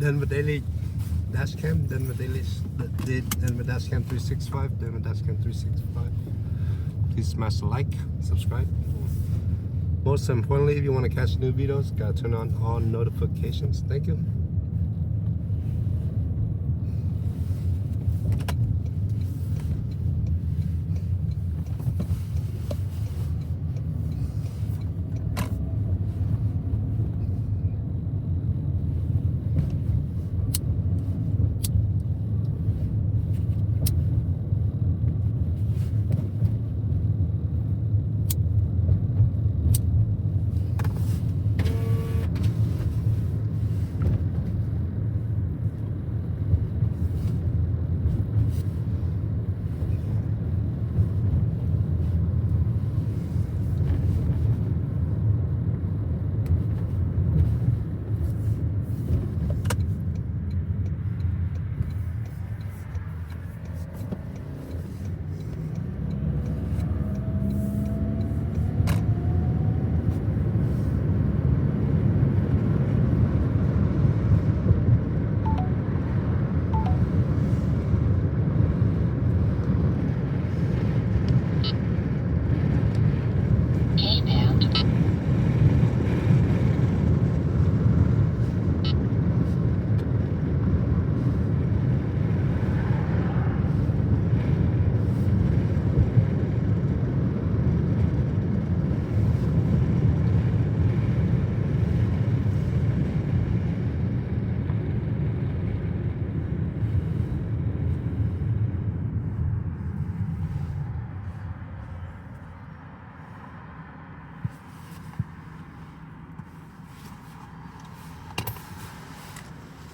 Denver Daily Dashcam, Denver Daily Denver Dashcam 365, Denver Dashcam 365. Please smash the like, subscribe. Most importantly, if you want to catch new videos, gotta turn on all notifications. Thank you.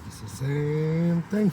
It's the same thing.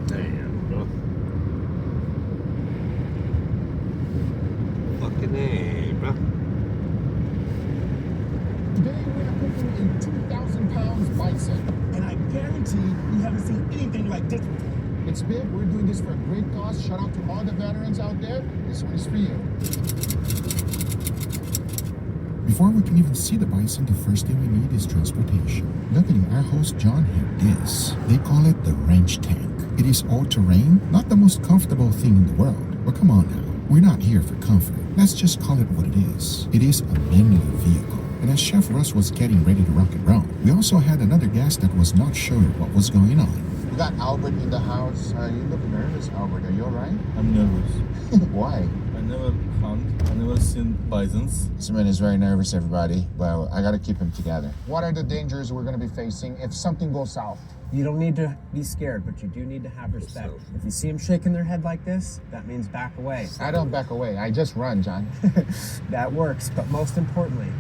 Damn, bro. Fucking A, bro. Today we are cooking a 2,000 pounds bison, and I guarantee you haven't seen anything like this before. It's big. We're doing this for a great cause. Shout out to all the veterans out there. This one is for you. Before we can even see the bison, the first thing we need is transportation. Luckily, our host John had this. They call it the wrench tank. It is all-terrain, not the most comfortable thing in the world. But come on now, we're not here for comfort. Let's just call it what it is. It is a manly vehicle. And as Chef Russ was getting ready to rock and roll, we also had another guest that was not sure what was going on. We got Albert in the house. You look nervous, Albert. Are you all right? I'm nervous. Why? I never hunt. I never seen bisons. This man is very nervous, everybody. Well, I gotta keep him together. What are the dangers we're gonna be facing if something goes south? You don't need to be scared, but you do need to have respect. If you see them shaking their head like this, that means back away. I don't back away. I just run, John. That works, but most importantly,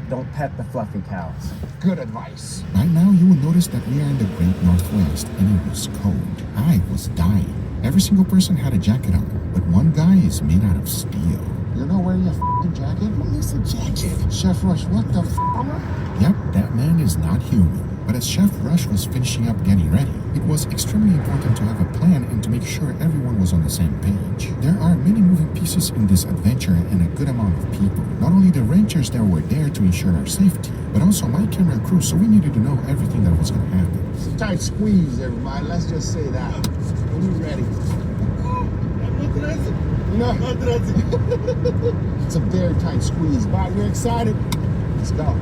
don't pet the fluffy cows. Good advice. Right now, you will notice that we are in the great Northwest and it was cold. I was dying. Every single person had a jacket on, but one guy is made out of steel. You're not wearing a f***ing jacket? What is a jacket? Chef Rush, what the f***? Yep, that man is not human. But as Chef Rush was finishing up getting ready, it was extremely important to have a plan and to make sure everyone was on the same page. There are many moving pieces in this adventure and a good amount of people. Not only the rangers that were there to ensure our safety, but also my camera crew, so we needed to know everything that was going to happen. Tight squeeze, everybody. Let's just say that. Are you ready? No. It's a very tight squeeze, but we're excited. Let's go.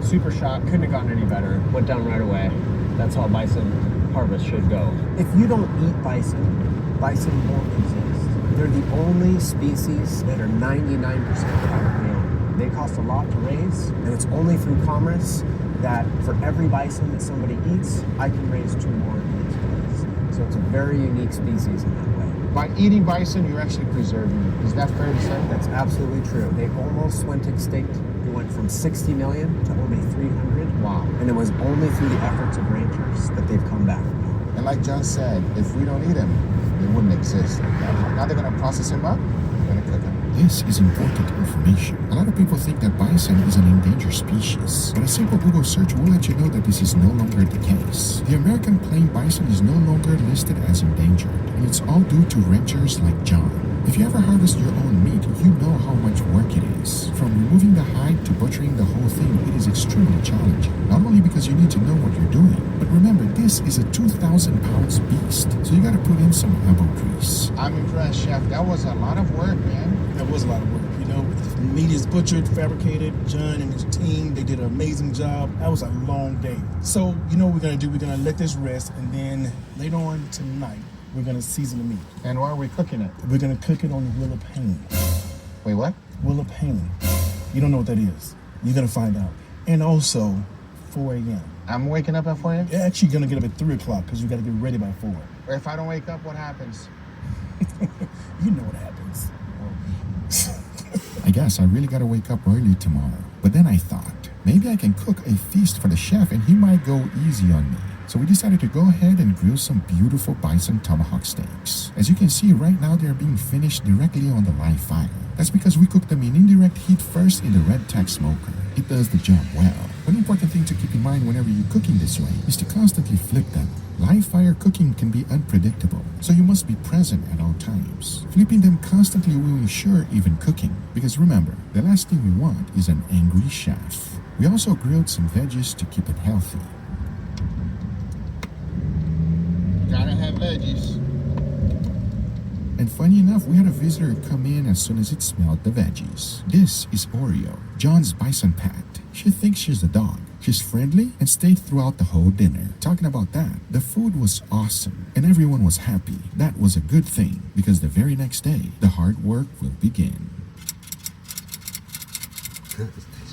Super shot, couldn't have gotten any better. Went down right away. That's how bison harvest should go. If you don't eat bison, bison won't exist. They're the only species that are 99% privately owned. They cost a lot to raise, and it's only through commerce that for every bison that somebody eats, I can raise 2 more in its place. So it's a very unique species in that way. By eating bison, you're actually preserving it. Is that fair to say? That's absolutely true. They almost went extinct. They went from 60 million to only 300. Wow. And it was only through the efforts of rangers that they've come back. And like John said, if we don't eat them, they wouldn't exist. Now they're going to process them up, they're going to cook them. This is important information. A lot of people think that bison is an endangered species, but a simple Google search will let you know that this is no longer the case. The American plain bison is no longer listed as endangered, and it's all due to ranchers like John. If you ever harvest your own meat, you know how much work it is. From removing the hide to butchering the whole thing, it is extremely challenging. Not only because you need to know what you're doing, but remember, this is a 2,000 pounds beast, so you gotta put in some elbow grease. I'm impressed, Chef. That was a lot of work, man. That was a lot of work. You know, the meat is butchered, fabricated. John and his team, they did an amazing job. That was a long day. So, you know what we're gonna do? We're gonna let this rest, and then later on tonight, we're gonna season the meat. And why are we cooking it? We're gonna cook it on the wheel of pain. Wait, what? Wheel of pain. You don't know what that is. You're gonna find out. And also, 4 a.m. I'm waking up at 4 a.m.? You're actually gonna get up at 3 o'clock because you gotta get ready by 4. Or if I don't wake up, what happens? You know what happens. I guess I really gotta wake up early tomorrow. But then I thought, maybe I can cook a feast for the chef and he might go easy on me. So we decided to go ahead and grill some beautiful bison tomahawk steaks. As you can see right now, they're being finished directly on the live fire. That's because we cooked them in indirect heat first in the red tack smoker. It does the job well. One important thing to keep in mind whenever you're cooking this way is to constantly flip them. Live fire cooking can be unpredictable, so you must be present at all times. Flipping them constantly will ensure even cooking, because remember, the last thing we want is an angry chef. We also grilled some veggies to keep it healthy. Gotta have veggies. And funny enough, we had a visitor come in as soon as it smelled the veggies. This is Oreo, John's bison pet. She thinks she's a dog. She's friendly and stayed throughout the whole dinner. Talking about that, the food was awesome and everyone was happy. That was a good thing because the very next day, the hard work will begin.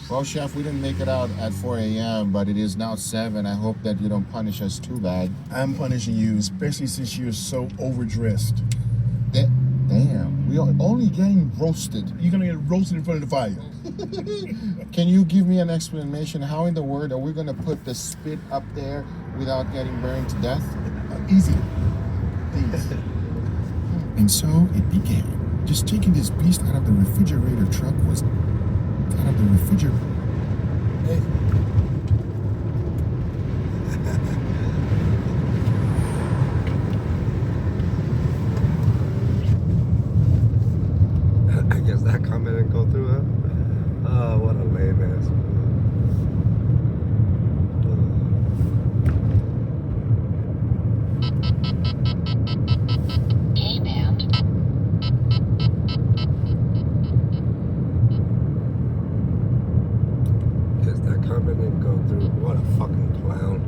Well, Chef, we didn't make it out at 4 a.m., but it is now 7. I hope that you don't punish us too bad. I'm punishing you, especially since you're so overdressed. Damn, we are only getting roasted. You're gonna get roasted in front of the fire. Can you give me an explanation? How in the world are we going to put the spit up there without getting burned to death? Easy. Please. And so it began. Just taking this beast out of the refrigerator truck was out of the refrigerator. I guess that comment didn't go through, huh? Oh, what a lame ass. Guess that comment didn't go through. What a fucking clown.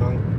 trunk.